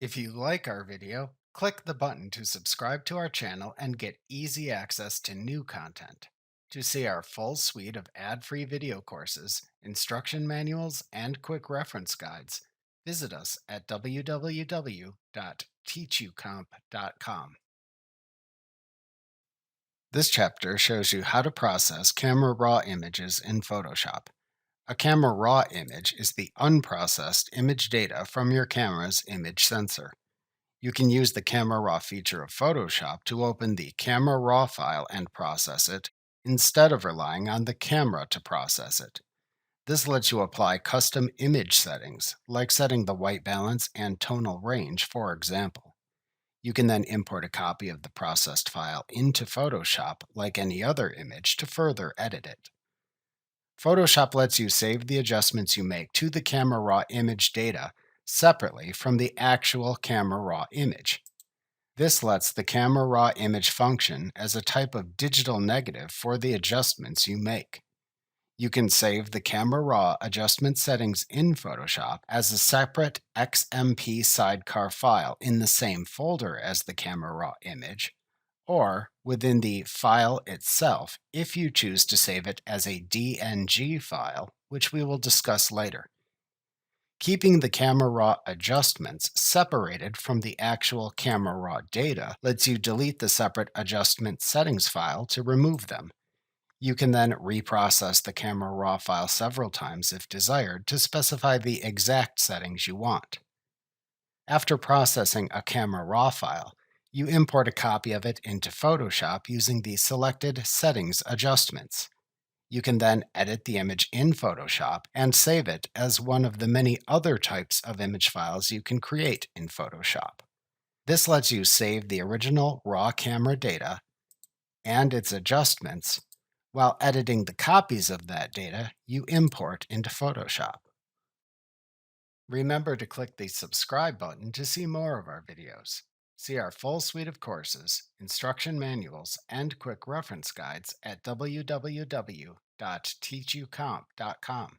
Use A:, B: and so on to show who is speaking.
A: If you like our video, click the button to subscribe to our channel and get easy access to new content. To see our full suite of ad-free video courses, instruction manuals, and quick reference guides, visit us at www.teachucomp.com. This chapter shows you how to process camera raw images in Photoshop. A camera raw image is the unprocessed image data from your camera's image sensor. You can use the Camera Raw feature of Photoshop to open the Camera Raw file and process it, instead of relying on the camera to process it. This lets you apply custom image settings, like setting the white balance and tonal range, for example. You can then import a copy of the processed file into Photoshop like any other image to further edit it. Photoshop lets you save the adjustments you make to the Camera Raw image data separately from the actual Camera Raw image. This lets the Camera Raw image function as a type of digital negative for the adjustments you make. You can save the Camera Raw adjustment settings in Photoshop as a separate XMP sidecar file in the same folder as the Camera Raw image, or within the file itself if you choose to save it as a DNG file, which we will discuss later. Keeping the Camera Raw adjustments separated from the actual Camera Raw data lets you delete the separate adjustment settings file to remove them. You can then reprocess the Camera Raw file several times if desired to specify the exact settings you want. After processing a Camera Raw file, you import a copy of it into Photoshop using the selected Settings adjustments. You can then edit the image in Photoshop and save it as one of the many other types of image files you can create in Photoshop. This lets you save the original raw camera data and its adjustments while editing the copies of that data you import into Photoshop. Remember to click the subscribe button to see more of our videos. See our full suite of courses, instruction manuals, and quick reference guides at www.teachucomp.com.